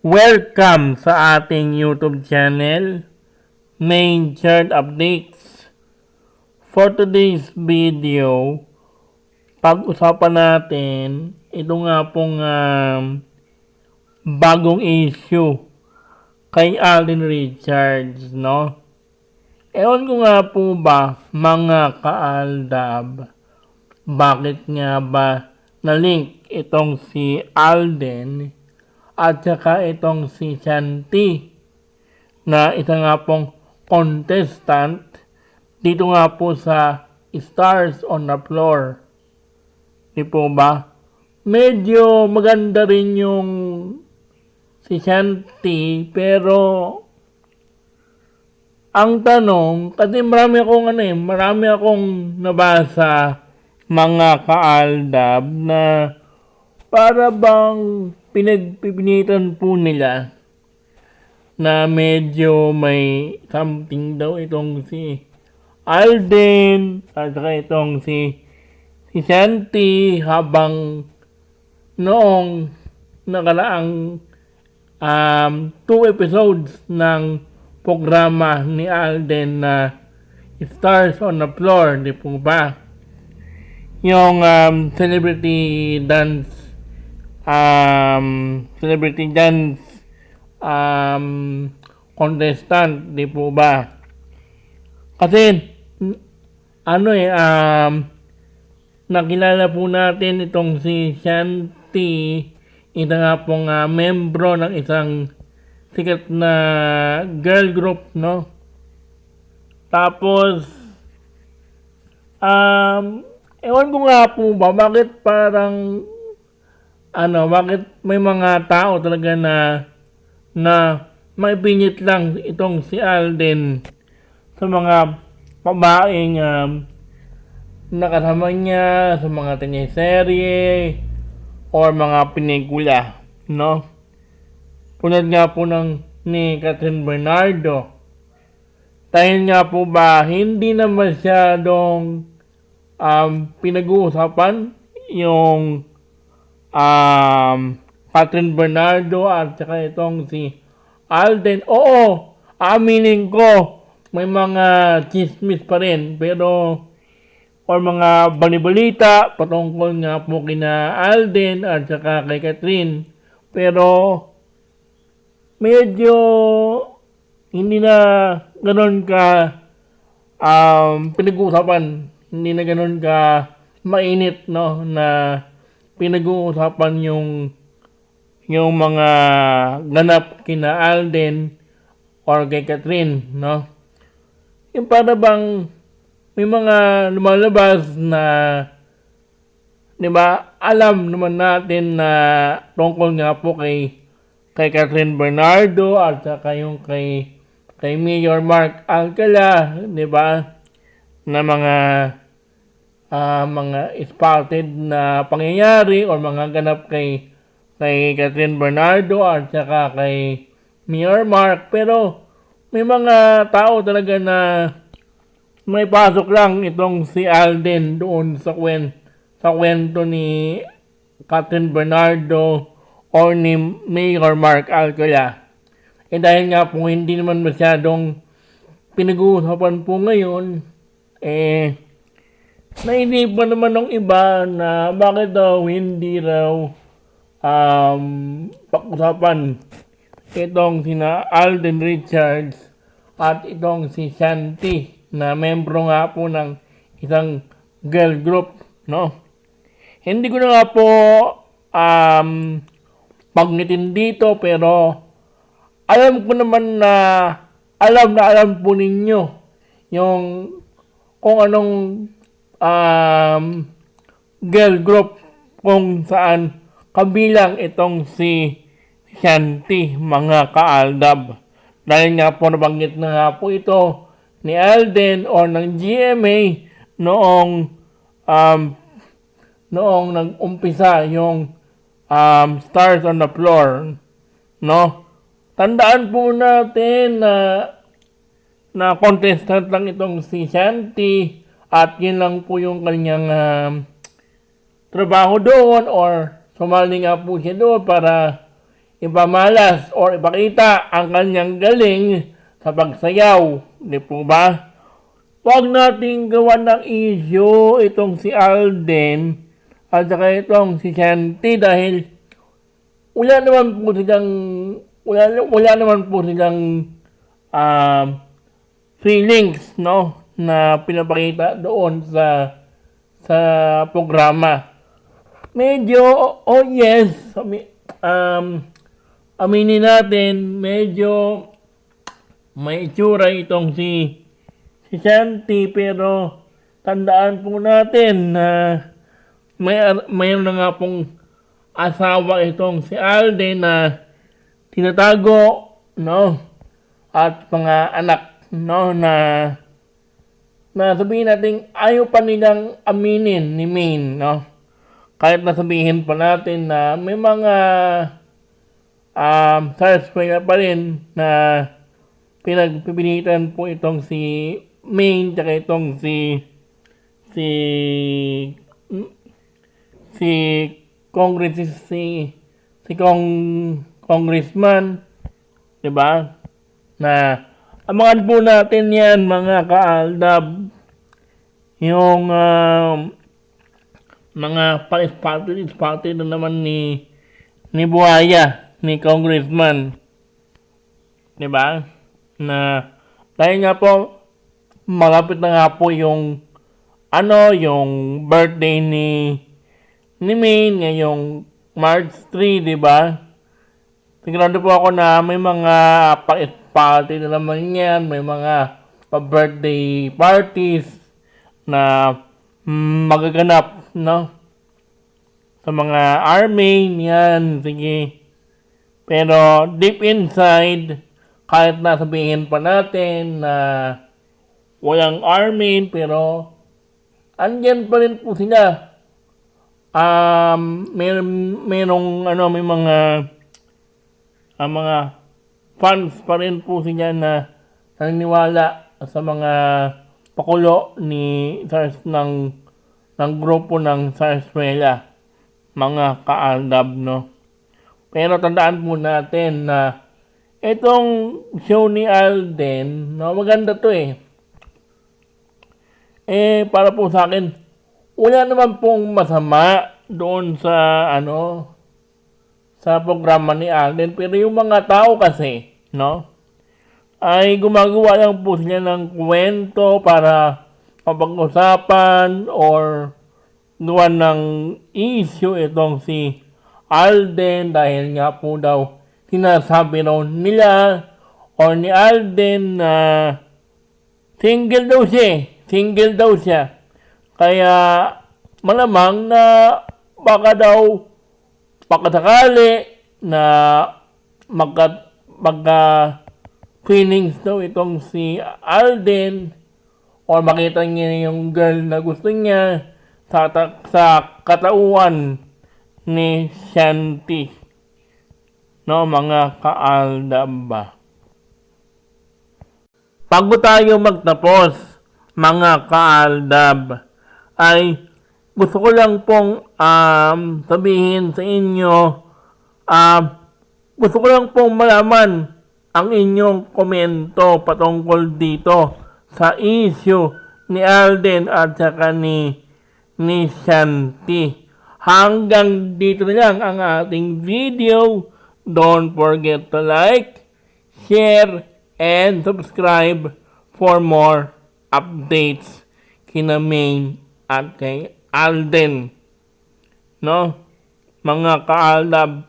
Welcome sa ating YouTube channel, Main Chart Updates. For today's video, pag-usapan natin ito nga pong bagong issue kay Alden Richards, no? Ewan ko nga po ba, mga kaaldab, bakit nga ba na-link itong si Alden at saka itong si Shanti na isa nga pong contestant dito nga po sa Stars on the Floor. Di po ba? Medyo maganda rin yung si Shanti, pero ang tanong, kasi marami akong nabasa, mga kaaldab, na para bang pinagpipinitan po nila na medyo may something daw itong si Alden at saka itong si Shanti, habang noong nakaraang 2 episodes ng programa ni Alden na Stars on the Floor, di po ba? Yung celebrity dance contestant, di po ba? Kasi nakilala po natin itong si Shanti, ito nga pong membro ng isang sikat na girl group, no? Tapos ewan ko nga po ba, bakit parang bakit may mga tao talaga na maipinit lang itong si Alden sa mga babaeng nakasama niya sa mga teleserye or mga pelikula, no? Punad nga po ni Catherine Bernardo. Dahil nga po ba hindi na masyadong pinag-uusapan yung Catherine Bernardo at saka itong si Alden. Oo, aminin ko, may mga chismis pa rin, pero or mga balibalita patungkol nga po kina Alden at saka kay Catherine, pero medyo hindi na ganoon ka pinag-uusapan, hindi na ganoon ka mainit, no, na pinag-uusapan yung mga ganap kina Alden or kay Catherine, no? Yung para bang may mga lumalabas na, di ba, alam naman natin na tungkol nga po kay Catherine Bernardo at saka yung kay Mayor Mark Alcala, di ba, na mga spotted na pangyayari o mga ganap kay Catherine Bernardo at saka kay Mayor Mark. Pero may mga tao talaga na may pasok lang itong si Alden doon sa kwento ni Catherine Bernardo o ni Mayor Mark Alcala. Dahil nga po hindi naman masyadong pinag-uusapan po ngayon, nainipan naman ng iba na bakit daw hindi raw pag-usapan itong sina Alden Richards at itong si Shanti na membro nga po ng isang girl group, no? Hindi ko na nga po pagnitin dito, pero alam ko naman na alam po ninyo yung kung anong girl group kung saan kabilang itong si Shanti, mga kaaldab. Dahil nga po nabanggit na nga po ito ni Alden o ng GMA noong nag-umpisa yung Stars on the Floor, no? Tandaan po natin na contestant lang itong si Shanti at yun lang po yung kanyang trabaho doon, or sumali nga po siya doon para ipamalas or ipakita ang kanyang galing sa pagsayaw. Di po ba? Huwag nating gawan ng issue itong si Alden at saka itong si Shanty dahil wala naman po silang wala naman po silang feelings, no, na pinapakita doon sa programa. Medyo yes, aminin natin, medyo may itsura itong si Shanty, pero tandaan po natin na mayroon na nga pong asawa itong si Alden na tinatago, no, at mga anak, no, na sabihin natin ayaw pa nilang aminin ni Maine, no, kahit nasabihin pa natin na may mga sarsaparilla pa rin na pinagpipilitan po itong si Maine tsaka itong si congressman, 'di ba? Na abangan po natin 'yan, mga kaaldab. Yung mga palis-pati na naman ni Buhaya, ni congressman. 'Di ba? Na dahil nga po malapit na nga po yung yung birthday ni Maine ngayong March 3, di ba? Sigurado po ako na may mga party na naman yan, may mga birthday parties na magaganap, no? Sa mga army, yan, sige. Pero deep inside, kahit nasabihin pa natin na walang army, pero andyan pa rin po sila. May mga fans pa rin po sila na naniniwala sa mga pakulo ng grupo ng Sarsuela, mga kaaldab, no. Pero tandaan po natin na itong show ni Alden, no, maganda to para po sa akin, wala naman pong masama doon sa sa programa ni Alden, pero yung mga tao kasi, no, ay gumagawa lang po sila ng kwento para mapag-usapan or gawa ng issue itong si Alden dahil nga po daw sinasabi raw nila or ni Alden na single daw siya. Kaya malamang na baka sakali na feelings daw itong si Alden or makita niya yung girl na gusto niya sa katauhan ni Shanty. No, mga kaaldab ba? Bago tayo magtapos, mga kaaldab, ay gusto ko lang pong sabihin sa inyo, gusto ko lang pong malaman ang inyong komento patungkol dito sa issue ni Alden at saka ni Shanty. Hanggang dito na lang ang ating video. Don't forget to like, share, and subscribe for more updates kina Maine at kay Alden. No? Mga kaaldab,